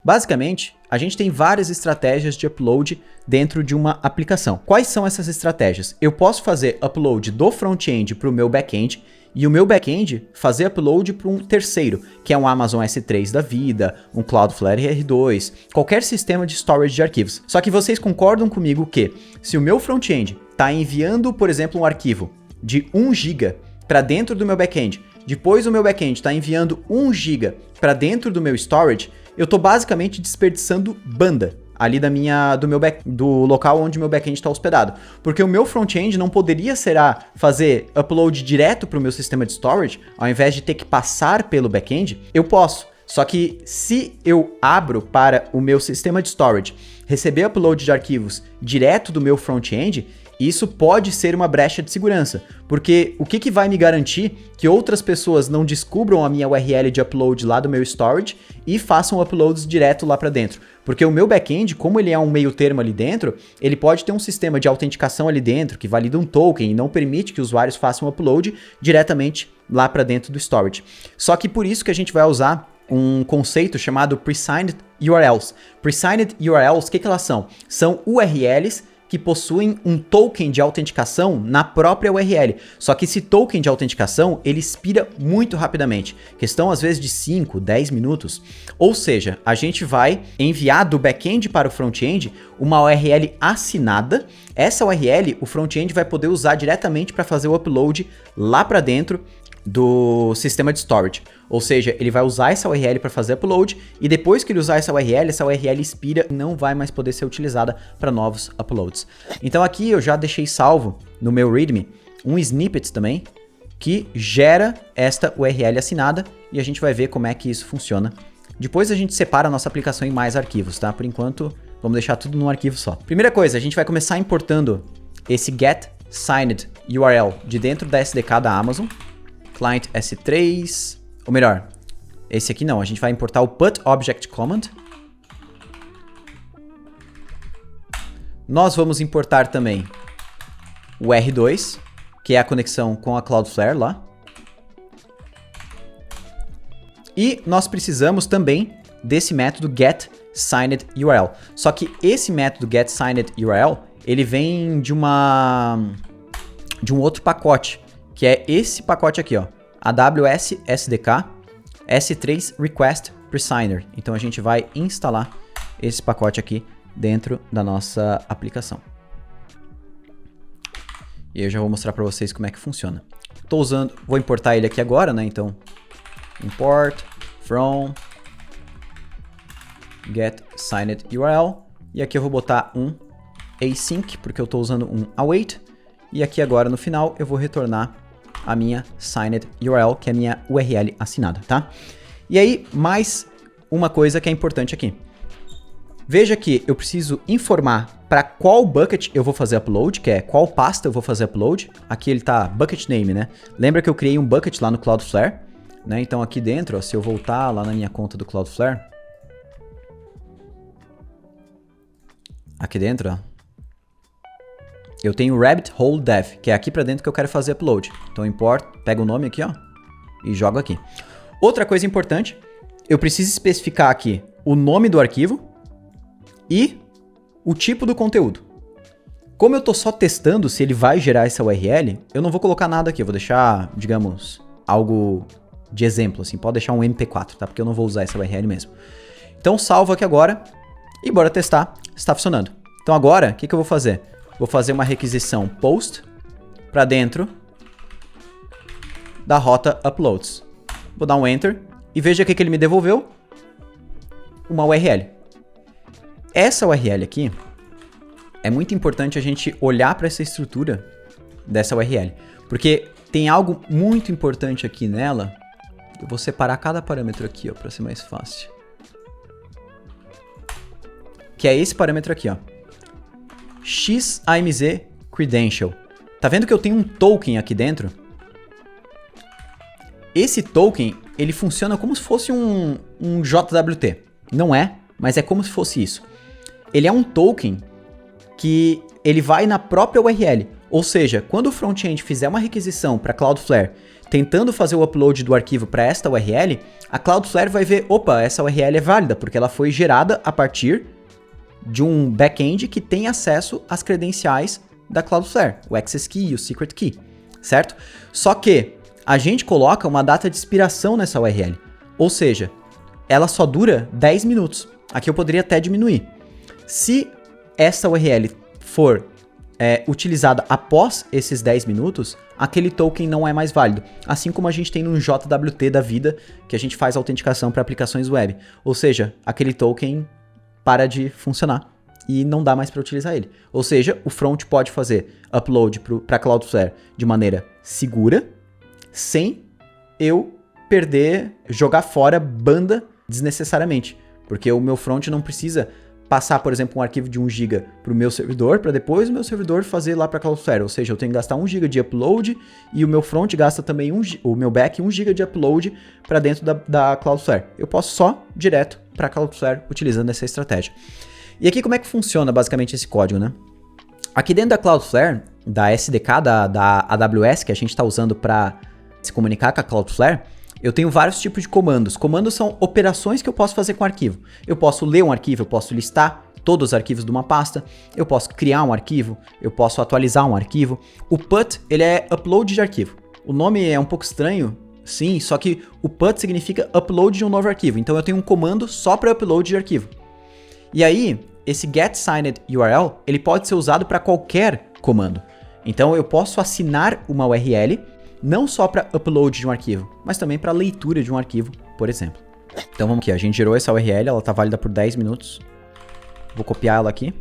Basicamente, a gente tem várias estratégias de upload dentro de uma aplicação. Quais são essas estratégias? Eu posso fazer upload do front-end para o meu back-end e o meu back-end fazer upload para um terceiro, que é um Amazon S3 da vida, um Cloudflare R2, qualquer sistema de storage de arquivos. Só que vocês concordam comigo que se o meu front-end está enviando, por exemplo, um arquivo de 1 GB para dentro do meu back-end, depois o meu back-end está enviando 1 GB para dentro do meu storage, eu estou basicamente desperdiçando banda ali do local onde meu back-end está hospedado. Porque o meu front-end não poderia fazer upload direto para o meu sistema de storage, ao invés de ter que passar pelo back-end, eu posso. Só que se eu abro para o meu sistema de storage receber upload de arquivos direto do meu front-end, isso pode ser uma brecha de segurança, porque o que vai me garantir que outras pessoas não descubram a minha URL de upload lá do meu storage e façam uploads direto lá para dentro? Porque o meu back-end, como ele é um meio termo ali dentro, ele pode ter um sistema de autenticação ali dentro que valida um token e não permite que usuários façam upload diretamente lá para dentro do storage. Só que por isso que a gente vai usar um conceito chamado Pre-Signed URLs. Pre-Signed URLs, o que elas são? São URLs que possuem um token de autenticação na própria URL. Só que esse token de autenticação, ele expira muito rapidamente. Questão às vezes de 5, 10 minutos. Ou seja, a gente vai enviar do back-end para o front-end uma URL assinada. Essa URL, o front-end vai poder usar diretamente para fazer o upload lá para dentro do sistema de storage. Ou seja, ele vai usar essa URL para fazer upload e depois que ele usar essa URL expira e não vai mais poder ser utilizada para novos uploads. Então aqui eu já deixei salvo no meu README um snippet também que gera esta URL assinada e a gente vai ver como é que isso funciona. Depois a gente separa a nossa aplicação em mais arquivos, tá? Por enquanto, vamos deixar tudo num arquivo só. Primeira coisa, a gente vai começar importando esse get signed URL de dentro da SDK da Amazon. Client S3, ou melhor, esse aqui não, a gente vai importar o put object command. Nós vamos importar também o R2, que é a conexão com a Cloudflare lá. E nós precisamos também desse método getSignedURL. Só que esse método getSignedURL, ele vem de um outro pacote, que é esse pacote aqui, ó, AWS SDK S3 Request Presigner. Então a gente vai instalar esse pacote aqui dentro da nossa aplicação. E eu já vou mostrar para vocês como é que funciona. Vou importar ele aqui agora, né? Então, import from getSignedURL. E aqui eu vou botar um async, porque eu estou usando um await. E aqui agora no final eu vou retornar a minha signed URL, que é a minha URL assinada, tá? E aí, mais uma coisa que é importante aqui. Veja que eu preciso informar para qual bucket eu vou fazer upload, que é qual pasta eu vou fazer upload. Aqui ele tá bucket name, né? Lembra que eu criei um bucket lá no Cloudflare, né? Então aqui dentro, ó, se eu voltar lá na minha conta do Cloudflare, aqui dentro, ó, eu tenho rabbit hole dev, que é aqui para dentro que eu quero fazer upload. Então eu importo, pego o nome aqui, ó, e jogo aqui. Outra coisa importante, eu preciso especificar aqui o nome do arquivo e o tipo do conteúdo. Como eu tô só testando se ele vai gerar essa URL, eu não vou colocar nada aqui, eu vou deixar, digamos, algo de exemplo, assim, pode deixar um MP4, tá? Porque eu não vou usar essa URL mesmo. Então salvo aqui agora e bora testar se está funcionando. Então agora, o que eu vou fazer? Vou fazer uma requisição post para dentro da rota uploads. Vou dar um enter e veja o que ele me devolveu. Uma URL. Essa URL aqui, é muito importante a gente olhar para essa estrutura dessa URL. Porque tem algo muito importante aqui nela. Eu vou separar cada parâmetro aqui, ó, para ser mais fácil. Que é esse parâmetro aqui, ó. XAMZ Credential. Tá vendo que eu tenho um token aqui dentro? Esse token, ele funciona como se fosse um JWT. Não é, mas é como se fosse isso. Ele é um token que ele vai na própria URL. Ou seja, quando o front-end fizer uma requisição para Cloudflare tentando fazer o upload do arquivo para esta URL, a Cloudflare vai ver, opa, essa URL é válida, porque ela foi gerada a partir de um back-end que tem acesso às credenciais da Cloudflare, o Access Key e o Secret Key, certo? Só que a gente coloca uma data de expiração nessa URL, ou seja, ela só dura 10 minutos. Aqui eu poderia até diminuir. Se essa URL for utilizada após esses 10 minutos, aquele token não é mais válido. Assim como a gente tem no JWT da vida, que a gente faz autenticação para aplicações web. Ou seja, aquele token para de funcionar e não dá mais para utilizar ele. Ou seja, o front pode fazer upload para Cloudflare de maneira segura, sem eu jogar fora banda desnecessariamente. Porque o meu front não precisa passar, por exemplo, um arquivo de 1 GB para o meu servidor, para depois o meu servidor fazer lá para Cloudflare. Ou seja, eu tenho que gastar 1 GB de upload e o meu front gasta também o meu back 1 GB de upload para dentro da Cloudflare. Eu posso só direto para Cloudflare utilizando essa estratégia. E aqui como é que funciona basicamente esse código, né? Aqui dentro da Cloudflare, da SDK da AWS, que a gente está usando para se comunicar com a Cloudflare, eu tenho vários tipos de comandos. Comandos são operações que eu posso fazer com o arquivo. Eu posso ler um arquivo, eu posso listar todos os arquivos de uma pasta, eu posso criar um arquivo, eu posso atualizar um arquivo. O put, ele é upload de arquivo. O nome é um pouco estranho, sim, só que o put significa upload de um novo arquivo. Então eu tenho um comando só para upload de arquivo. E aí, esse getSignedURL, ele pode ser usado para qualquer comando. Então eu posso assinar uma URL não só para upload de um arquivo, mas também para leitura de um arquivo, por exemplo. Então vamos aqui, a gente gerou essa URL, ela está válida por 10 minutos. Vou copiar ela aqui.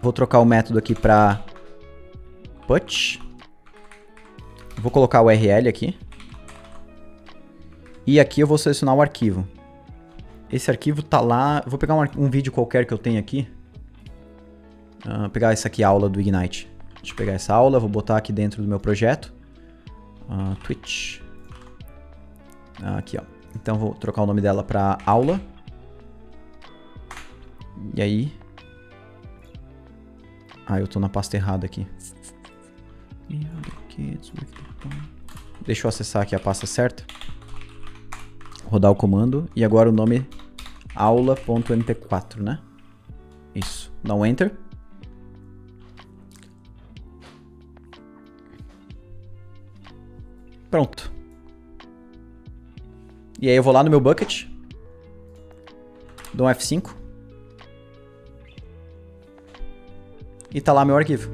Vou trocar o método aqui para put. Vou colocar o URL aqui. E aqui eu vou selecionar o arquivo. Esse arquivo tá lá, vou pegar um vídeo qualquer que eu tenho aqui. Pegar essa aqui, a aula do Ignite. Deixa eu pegar essa aula, vou botar aqui dentro do meu projeto. Twitch. Aqui, ó. Então vou trocar o nome dela para aula. E aí... eu tô na pasta errada aqui. Deixa eu acessar aqui a pasta certa. Rodar o comando. E agora o nome aula.mp4, né? Isso. Dá um Enter. Pronto. E aí eu vou lá no meu bucket. Dou um F5. E tá lá meu arquivo.